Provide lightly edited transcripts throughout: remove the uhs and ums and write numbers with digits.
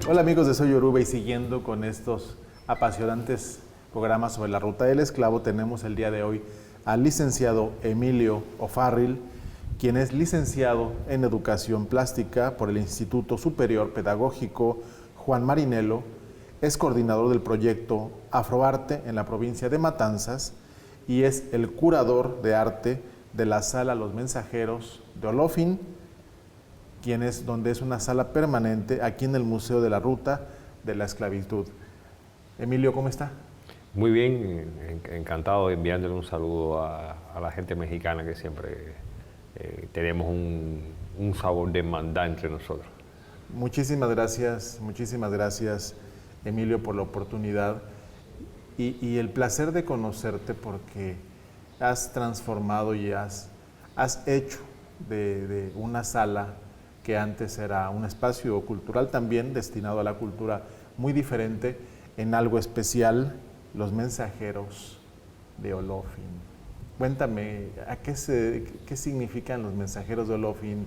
Hola amigos de Soy Yoruba, y siguiendo con estos apasionantes programas sobre la ruta del esclavo, tenemos el día de hoy al licenciado Emilio O'Farrill, quien es licenciado en Educación Plástica por el Instituto Superior Pedagógico Juan Marinelo, es coordinador del proyecto Afroarte en la provincia de Matanzas y es el curador de arte de la Sala Los Mensajeros de Olofin, donde es una sala permanente aquí en el Museo de la Ruta de la Esclavitud. Emilio, ¿cómo está? Muy bien, encantado de enviándole un saludo a la gente mexicana, que siempre tenemos un sabor de hermandad entre nosotros. Muchísimas gracias Emilio por la oportunidad y el placer de conocerte, porque has transformado y has hecho de una sala que antes era un espacio cultural también destinado a la cultura muy diferente, en algo especial, Los Mensajeros de Olofin. Cuéntame, ¿qué significan Los Mensajeros de Olofin?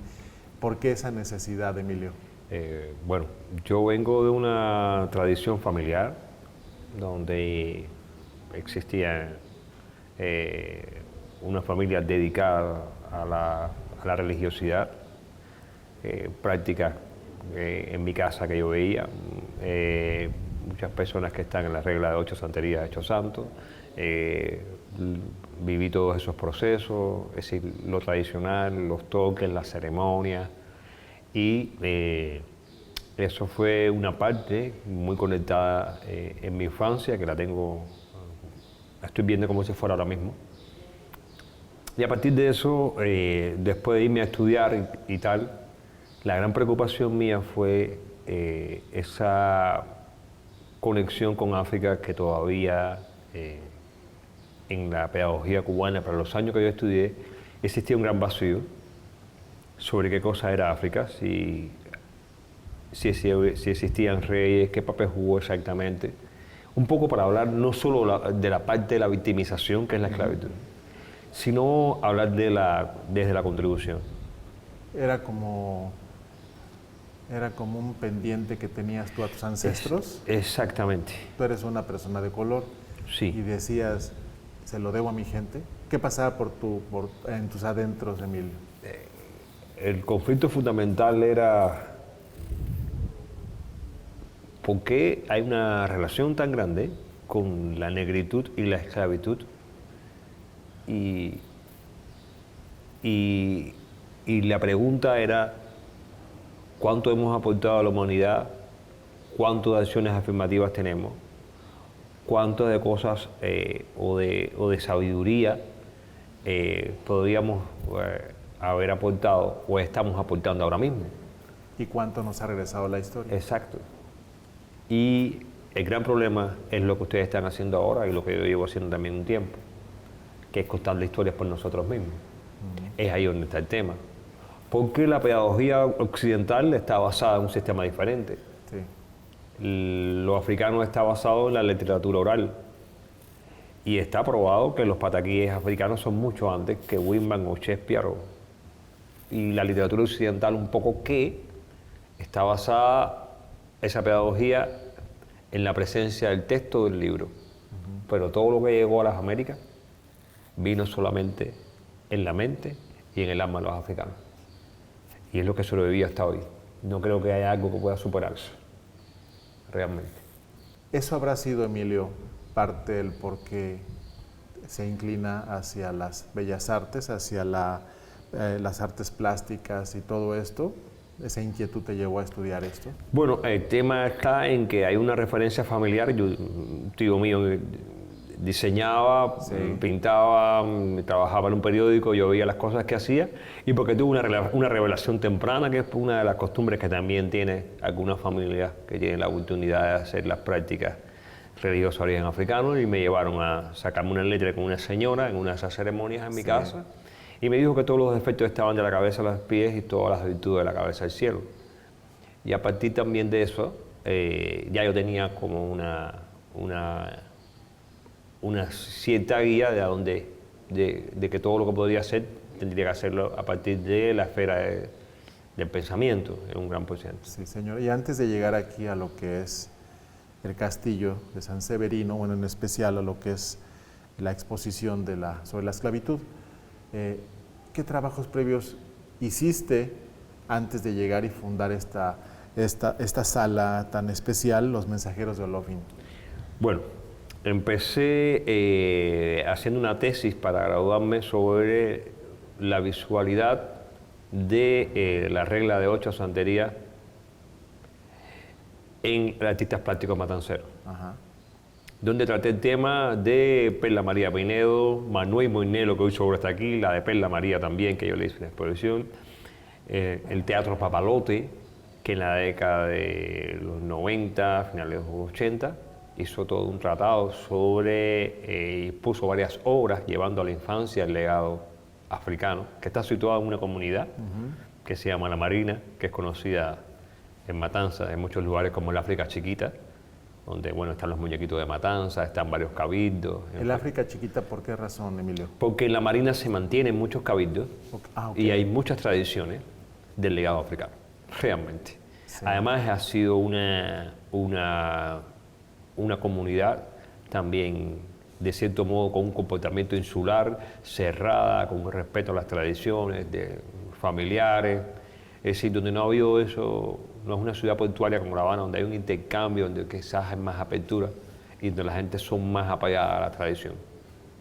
¿Por qué esa necesidad, Emilio? Bueno, yo vengo de una tradición familiar donde existía una familia dedicada a la religiosidad, prácticas en mi casa que yo veía, muchas personas que están en la regla de 8 santerías, 8 santos, viví todos esos procesos, es decir, lo tradicional, los toques, las ceremonias, y eso fue una parte muy conectada en mi infancia, que la estoy viendo como si fuera ahora mismo. Y a partir de eso, después de irme a estudiar y tal, la gran preocupación mía fue esa conexión con África que todavía en la pedagogía cubana, para los años que yo estudié, existía un gran vacío sobre qué cosa era África, si existían reyes, qué papel jugó exactamente. Un poco para hablar no solo de la parte de la victimización, que es la esclavitud, sino hablar desde la contribución. Era como un pendiente que tenías tú a tus ancestros. Exactamente. Tú eres una persona de color. Sí. Y decías, se lo debo a mi gente. ¿Qué pasaba en tus adentros, Emilio? El conflicto fundamental era por qué hay una relación tan grande con la negritud y la esclavitud, y la pregunta era cuánto hemos aportado a la humanidad, cuánto de acciones afirmativas tenemos, cuánto de cosas o de sabiduría podríamos haber aportado o estamos aportando ahora mismo. ¿Y cuánto nos ha regresado la historia? Exacto. Y el gran problema es lo que ustedes están haciendo ahora y lo que yo llevo haciendo también un tiempo, que es contar historias por nosotros mismos. Es ahí donde está el tema. Porque la pedagogía occidental está basada en un sistema diferente. Sí. Lo africano está basado en la literatura oral. Y está probado que los pataquíes africanos son mucho antes que Whitman o Shakespeare. Y la literatura occidental un poco que está basada, esa pedagogía, en la presencia del texto del libro. Pero todo lo que llegó a las Américas vino solamente en la mente y en el alma de los africanos. Y es lo que sobrevivió hasta hoy. No creo que haya algo que pueda superarse, realmente. ¿Eso habrá sido, Emilio, parte del por qué se inclina hacia las bellas artes, hacia las artes plásticas y todo esto? ¿Esa inquietud te llevó a estudiar esto? Bueno, el tema está en que hay una referencia familiar. Un tío mío diseñaba, sí, pintaba, trabajaba en un periódico, yo veía las cosas que hacía, y porque tuve una revelación temprana, que es una de las costumbres que también tiene algunas familias que tienen la oportunidad de hacer las prácticas religiosas de origen africano, y me llevaron a sacarme una letra con una señora en una de esas ceremonias en mi casa, y me dijo que todos los defectos estaban de la cabeza a los pies y todas las virtudes de la cabeza al cielo. Y a partir también de eso, ya yo tenía como una cierta guía de que todo lo que podría hacer tendría que hacerlo a partir de la esfera del pensamiento en un gran porcentaje. Sí, señor. Y antes de llegar aquí a lo que es el castillo de San Severino, bueno, en especial a lo que es la exposición sobre la esclavitud, ¿qué trabajos previos hiciste antes de llegar y fundar esta sala tan especial, Los Mensajeros de Olofin? Bueno, empecé haciendo una tesis para graduarme sobre la visualidad de la regla de 8 santería en artistas plásticos matanceros, donde traté el tema de Perla María Pinedo, Manuel Moinelo, que hoy sobre está aquí, la de Perla María también, que yo le hice una exposición, el Teatro Papalote, que en la década de los 90, finales de los 80, hizo todo un tratado sobre, puso varias obras llevando a la infancia el legado africano, que está situado en una comunidad que se llama La Marina, que es conocida en Matanza, en muchos lugares como el África Chiquita, donde bueno, están los muñequitos de Matanza, están varios cabildos. ¿El África Chiquita por qué razón, Emilio? Porque en La Marina se mantienen muchos cabildos y hay muchas tradiciones del legado africano, realmente. Sí. Además ha sido una comunidad también, de cierto modo, con un comportamiento insular, cerrada, con un respeto a las tradiciones familiares. Es decir, donde no ha habido eso, no es una ciudad portuaria como La Habana, donde hay un intercambio, donde quizás hay más apertura y donde la gente son más apegada a la tradición,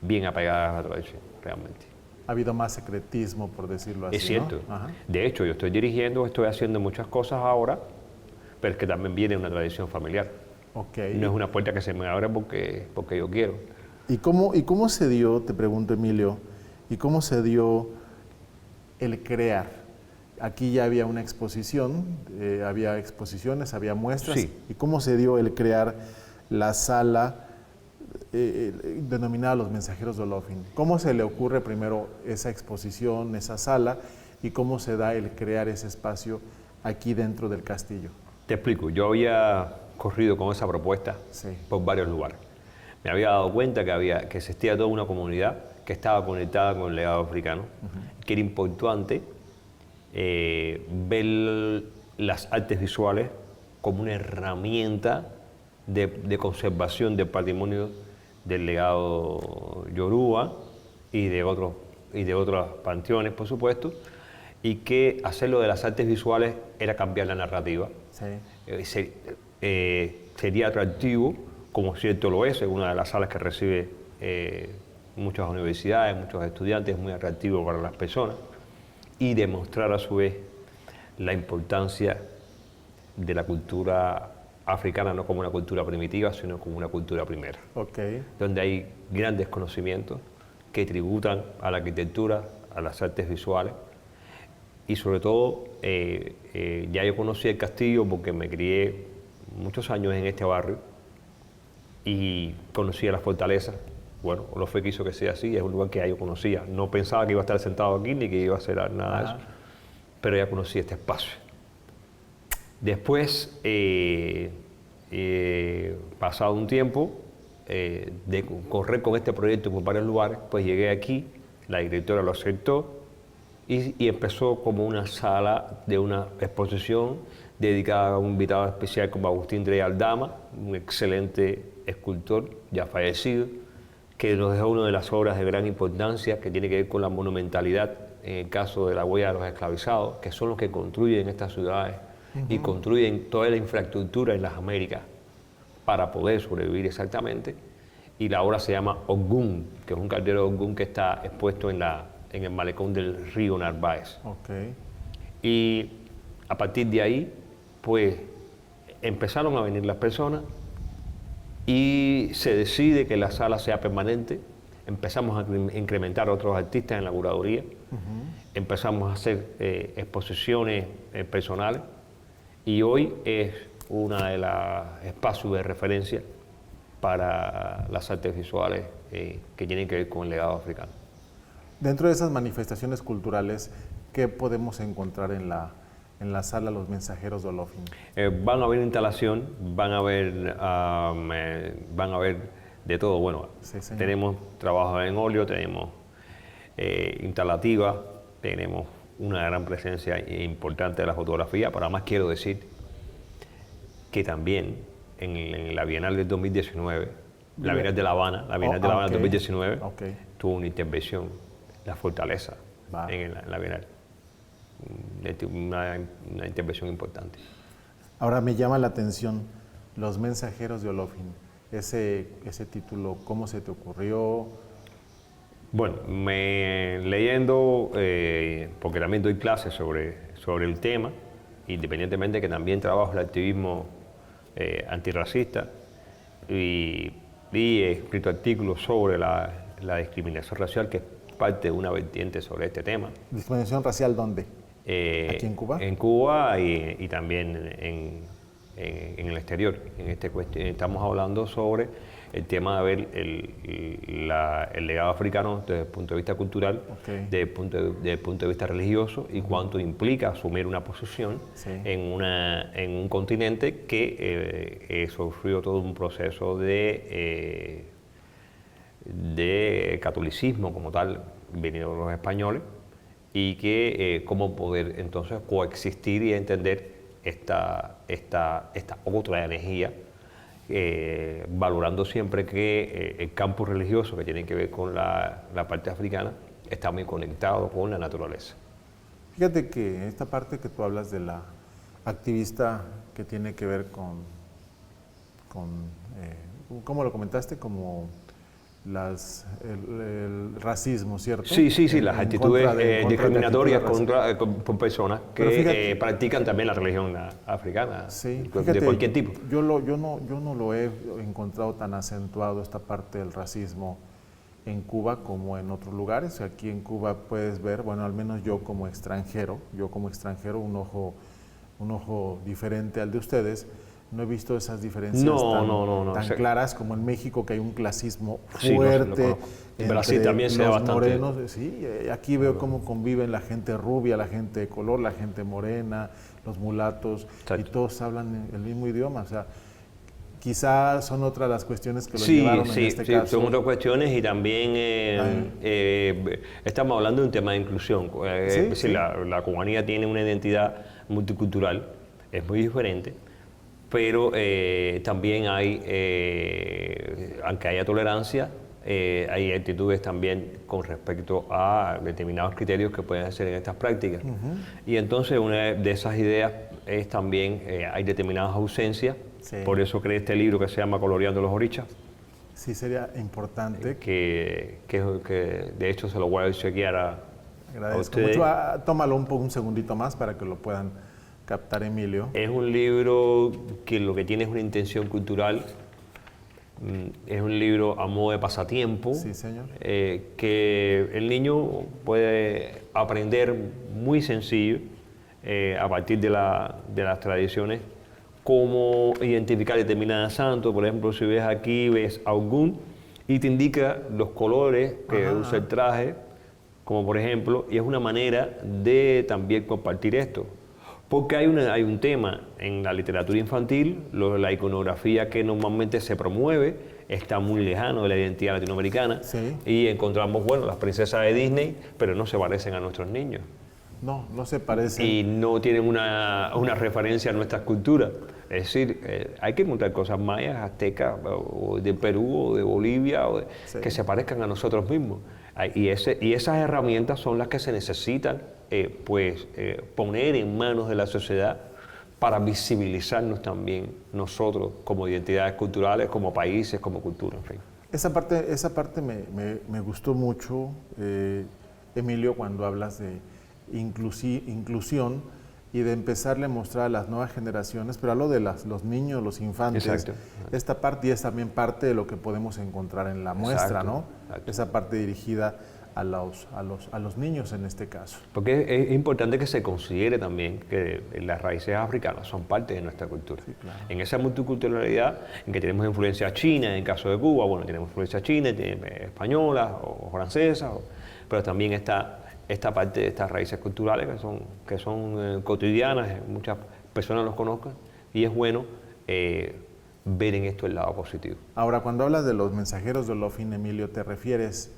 bien apegada a la tradición, realmente. Ha habido más secretismo, por decirlo así, es cierto. ¿no? De hecho, yo estoy dirigiendo, estoy haciendo muchas cosas ahora, pero es que también viene una tradición familiar. Okay. No es una puerta que se me abre porque yo quiero. ¿Y cómo se dio, te pregunto, Emilio, y cómo se dio el crear? Aquí ya había una exposición, había exposiciones, había muestras. Sí. ¿Y cómo se dio el crear la sala denominada Los Mensajeros de Olofin? ¿Cómo se le ocurre primero esa exposición, esa sala, y cómo se da el crear ese espacio aquí dentro del castillo? Te explico, yo había corrido con esa propuesta por varios lugares. Me había dado cuenta que existía toda una comunidad que estaba conectada con el legado africano, que era importante ver las artes visuales como una herramienta de conservación del patrimonio del legado yoruba y de otros panteones, por supuesto, y que hacerlo de las artes visuales era cambiar la narrativa. Sí. Sería atractivo, como cierto lo es una de las salas que recibe muchas universidades, muchos estudiantes, es muy atractivo para las personas, y demostrar a su vez la importancia de la cultura africana, no como una cultura primitiva, sino como una cultura primera, donde hay grandes conocimientos que tributan a la arquitectura, a las artes visuales, y sobre todo ya yo conocí el castillo porque me crié muchos años en este barrio y conocía la fortaleza. Bueno, Olofé quiso que sea así, es un lugar que ya yo conocía. No pensaba que iba a estar sentado aquí ni que iba a hacer nada de eso, pero ya conocí este espacio. Después, pasado un tiempo de correr con este proyecto por varios lugares, pues llegué aquí, la directora lo aceptó y empezó como una sala de una exposición dedicada a un invitado especial como Agustín Drey Aldama, un excelente escultor ya fallecido, que nos dejó una de las obras de gran importancia que tiene que ver con la monumentalidad en el caso de la huella de los esclavizados, que son los que construyen estas ciudades y construyen toda la infraestructura en las Américas para poder sobrevivir exactamente. Y la obra se llama Ogún, que es un caldero de Ogún que está expuesto en el malecón del río Narváez. Y a partir de ahí, pues empezaron a venir las personas y se decide que la sala sea permanente. Empezamos a incrementar a otros artistas en la curaduría, empezamos a hacer exposiciones personales y hoy es una de los espacios de referencia para las artes visuales que tienen que ver con el legado africano. Dentro de esas manifestaciones culturales, ¿qué podemos encontrar en la sala Los Mensajeros de Olofin? Van a haber instalación, van a haber de todo. Bueno, tenemos trabajo en óleo, tenemos instalativa, tenemos una gran presencia importante de la fotografía, pero además quiero decir que también en la Bienal del 2019, la Bienal de La Habana, la Bienal de La Habana del 2019, tuvo una intervención, la fortaleza, en la Bienal. Una intervención importante. Ahora me llama la atención Los Mensajeros de Olofin. Ese título, ¿cómo se te ocurrió? Bueno, leyendo, porque también doy clases sobre el tema, independientemente que también trabajo el activismo antirracista y he escrito artículos sobre la discriminación racial, que es parte de una vertiente sobre este tema. ¿Discriminación racial dónde? ¿Aquí en Cuba? En Cuba y también en el exterior. Estamos hablando sobre el tema de ver el legado africano desde el punto de vista cultural, desde el punto de vista religioso, y cuánto implica asumir una posición en un continente que sufrió todo un proceso de catolicismo como tal, venido de los españoles, y que cómo poder entonces coexistir y entender esta otra energía, valorando siempre que el campo religioso que tiene que ver con la parte africana está muy conectado con la naturaleza. Fíjate que esta parte que tú hablas de la activista que tiene que ver con ¿cómo lo comentaste? Como el racismo, ¿cierto? Sí, las actitudes discriminatorias con personas que practican también la religión africana, de cualquier tipo. Yo no lo he encontrado tan acentuado, esta parte del racismo en Cuba como en otros lugares. Aquí en Cuba puedes ver, bueno, al menos yo como extranjero, un ojo diferente al de ustedes. No he visto esas diferencias tan claras como en México, que hay un clasismo fuerte. En Brasil también se da bastante. Morenos, sí, aquí veo cómo conviven la gente rubia, la gente de color, la gente morena, los mulatos, y todos hablan el mismo idioma. O sea, quizás son otras las cuestiones que lo llevaron en este caso. Sí, son otras cuestiones, y también estamos hablando de un tema de inclusión. La cubanía tiene una identidad multicultural, es muy diferente. Pero también hay, aunque haya tolerancia, hay actitudes también con respecto a determinados criterios que pueden hacer en estas prácticas. Y entonces una de esas ideas es también, hay determinadas ausencias, por eso creé este libro que se llama Coloreando los Orichas. Sí, sería importante. Que de hecho se lo voy a chequear a ustedes. Mucho. Tómalo un segundito más para que lo puedan captar, Emilio. Es un libro que lo que tiene es una intención cultural, es un libro a modo de pasatiempo, que el niño puede aprender muy sencillo a partir de las tradiciones, cómo identificar determinadas santos. Por ejemplo, si ves aquí, ves a Ogún y te indica los colores que usa el traje, como por ejemplo, y es una manera de también compartir esto. Porque hay un tema en la literatura infantil, la iconografía que normalmente se promueve está muy lejano de la identidad latinoamericana, y encontramos, bueno, las princesas de Disney, pero no se parecen a nuestros niños. No se parecen. Y no tienen una referencia a nuestras culturas. Es decir, hay que encontrar cosas mayas, aztecas, o de Perú, o de Bolivia, que se parezcan a nosotros mismos. Y esas herramientas son las que se necesitan poner en manos de la sociedad para visibilizarnos también nosotros como identidades culturales, como países, como cultura, en fin. Esa parte me gustó mucho, Emilio, cuando hablas de inclusión y de empezarle a mostrar a las nuevas generaciones, pero hablo de los niños, los infantes. Exacto. Esta parte, y es también parte de lo que podemos encontrar en la muestra, ¿no? Exacto. Esa parte dirigida a los niños en este caso. Porque es importante que se considere también que las raíces africanas son parte de nuestra cultura. Sí, claro. En esa multiculturalidad en que tenemos influencia china, en el caso de Cuba, bueno, tenemos influencia china, española o francesa, pero también está esta parte de estas raíces culturales que son cotidianas, muchas personas los conozcan, y es bueno ver en esto el lado positivo. Ahora, cuando hablas de los mensajeros de Olofin, Emilio, ¿te refieres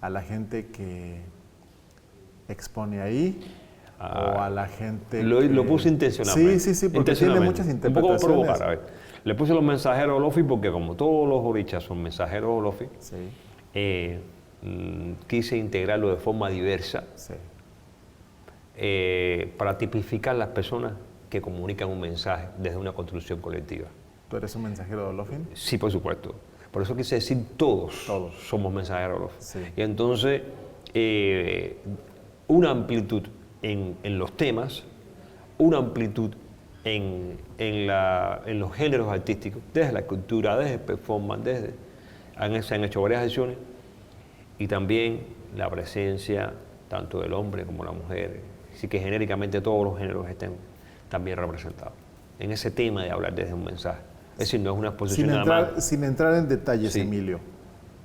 a la gente que expone ahí, o a la gente Lo puse intencionalmente. Sí, porque tiene muchas interpretaciones. Un poco provocar, a ver. Le puse los mensajeros Olofi porque como todos los orichas son mensajeros Olofi, sí. Quise integrarlo de forma diversa, Sí. Para tipificar las personas que comunican un mensaje desde una construcción colectiva. ¿Tú eres un mensajero de Olofin? Sí, por supuesto. Por eso quise decir todos somos mensajeros Olofin. Sí. Y entonces, una amplitud en los temas, una amplitud en los géneros artísticos, desde la escultura, desde el performance, se han hecho varias acciones, y también la presencia tanto del hombre como de la mujer, así que genéricamente todos los géneros estén también representados en ese tema de hablar desde un mensaje. Es decir, no es una exposición nada más. Sin entrar en detalles, Sí. Emilio,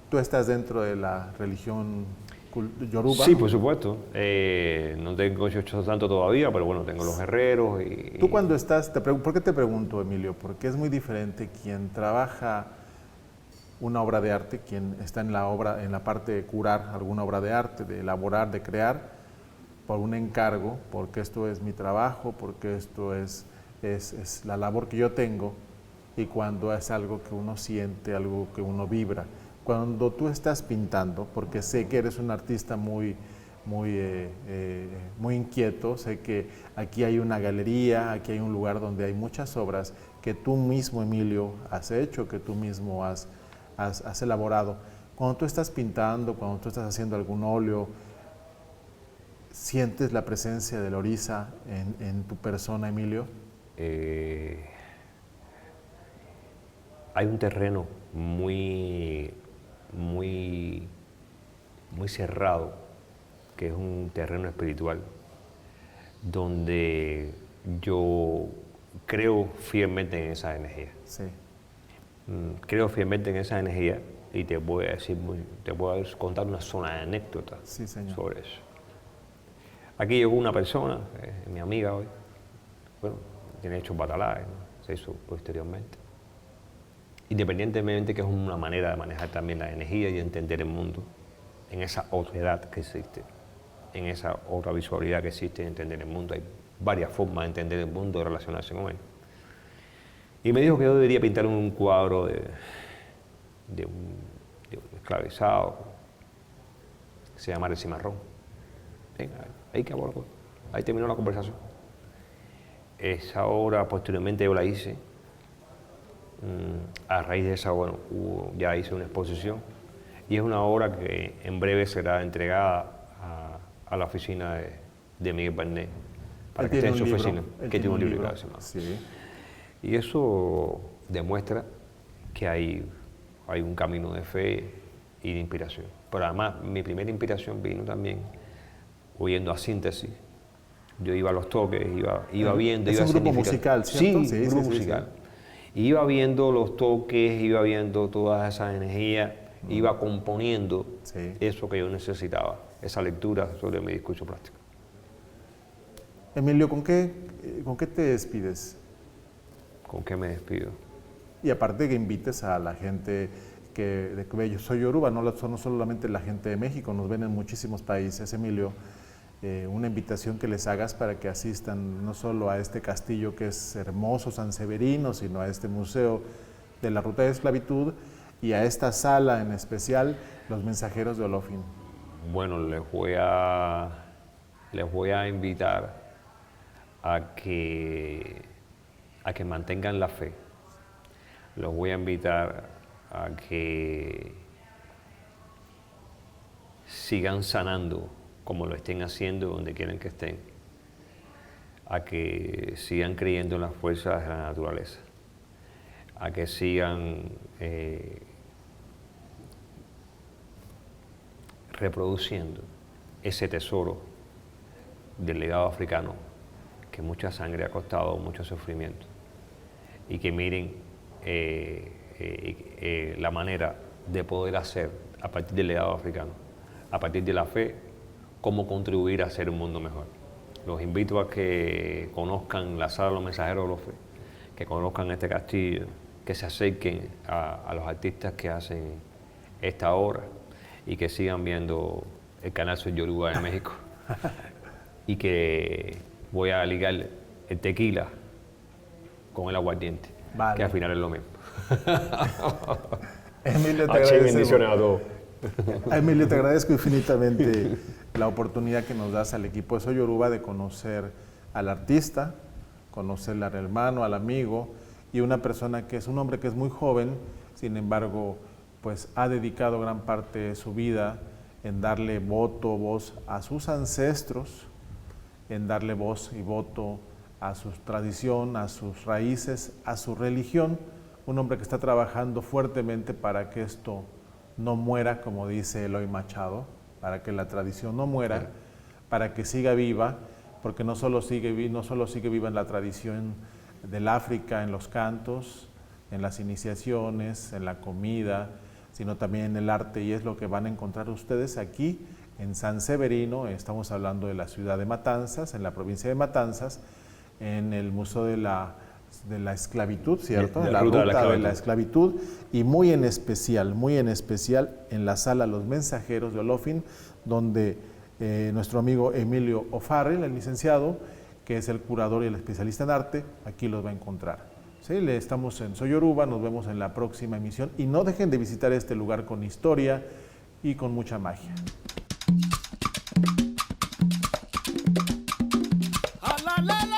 ¿tú estás dentro de la religión yoruba? Sí, por supuesto. No tengo hecho tanto todavía, pero bueno, tengo los herreros. Tú cuando estás, ¿por qué te pregunto, Emilio? Porque es muy diferente quien trabaja una obra de arte, quien está en la parte de curar alguna obra de arte, de elaborar, de crear, por un encargo, porque esto es mi trabajo, porque esto es la labor que yo tengo, y cuando es algo que uno siente, algo que uno vibra. Cuando tú estás pintando, porque sé que eres un artista muy inquieto, sé que aquí hay una galería, aquí hay un lugar donde hay muchas obras que tú mismo, Emilio, has hecho, que tú mismo has elaborado. Cuando tú estás pintando, cuando tú estás haciendo algún óleo, ¿sientes la presencia del Orisa en tu persona, Emilio? Hay un terreno muy cerrado, que es un terreno espiritual, donde yo creo fielmente en esa energía. Sí. Creo fielmente en esa energía, y te voy a contar una sola anécdota sobre eso. Aquí llegó una persona, mi amiga hoy, bueno, tiene hecho batalaje, ¿no? Se hizo posteriormente. Independientemente que es una manera de manejar también la energía y de entender el mundo, en esa otredad que existe, en esa otra visualidad que existe de entender el mundo. Hay varias formas de entender el mundo, de relacionarse con él. Y me dijo que yo debería pintar un cuadro de un esclavizado, que se llama El Cimarrón. Ahí terminó la conversación. Esa obra posteriormente yo la hice. A raíz de esa, bueno, ya hice una exposición, y es una obra que en breve será entregada a la oficina de Miguel Barnet, para que esté en su oficina, que tiene un libro. Sí. Y eso demuestra que hay un camino de fe y de inspiración. Pero además, mi primera inspiración vino también oyendo a Síntesis. Yo iba a los toques, iba viendo... Es un grupo musical, ¿cierto? Sí, un grupo musical. Iba viendo los toques, iba viendo todas esas energías, iba componiendo eso que yo necesitaba, esa lectura sobre mi discurso plástico. Emilio, ¿con qué te despides? ¿Con qué me despido? Y aparte que invites a la gente que yo soy yoruba, no solamente la gente de México, nos ven en muchísimos países, Emilio, una invitación que les hagas para que asistan no solo a este castillo que es hermoso, San Severino, sino a este museo de la Ruta de Esclavitud y a esta sala en especial, Los Mensajeros de Olofin. Bueno, les voy a invitar a que mantengan la fe. Los voy a invitar a que sigan sanando como lo estén haciendo donde quieran que estén, a que sigan creyendo en las fuerzas de la naturaleza, a que sigan reproduciendo ese tesoro del legado africano que mucha sangre ha costado, mucho sufrimiento, y que miren la manera de poder hacer a partir del legado africano, a partir de la fe, cómo contribuir a hacer un mundo mejor. Los invito a que conozcan la Sala de los Mensajeros de Olofin, que conozcan este castillo, que se acerquen a los artistas que hacen esta obra y que sigan viendo el canal Soy Yoruba de México y que voy a ligar el tequila con el aguardiente, Vale. que al final es lo mismo. Emilio, te Bendiciones agradezco. a todos. Emilio, te agradezco infinitamente la oportunidad que nos das al equipo de Soy Yoruba de conocer al artista, conocer al hermano, al amigo y una persona que es un hombre que es muy joven, sin embargo, pues ha dedicado gran parte de su vida en darle voz a sus ancestros, en darle voz y voto a su tradición, a sus raíces, a su religión. Un hombre que está trabajando fuertemente para que esto no muera, como dice Eloy Machado, para que la tradición no muera, para que siga viva, porque no solo sigue viva en la tradición del África, en los cantos, en las iniciaciones, en la comida, sino también en el arte, y es lo que van a encontrar ustedes aquí en San Severino. Estamos hablando de la ciudad de Matanzas, en la provincia de Matanzas, en el Museo de la Esclavitud, ¿cierto? De la ruta de la esclavitud, y muy en especial en la sala Los Mensajeros de Olofin, donde nuestro amigo Emilio O'Farrill, el licenciado, que es el curador y el especialista en arte, aquí los va a encontrar. ¿Sí? Estamos en Soy Yoruba, nos vemos en la próxima emisión y no dejen de visitar este lugar con historia y con mucha magia. La, la, la.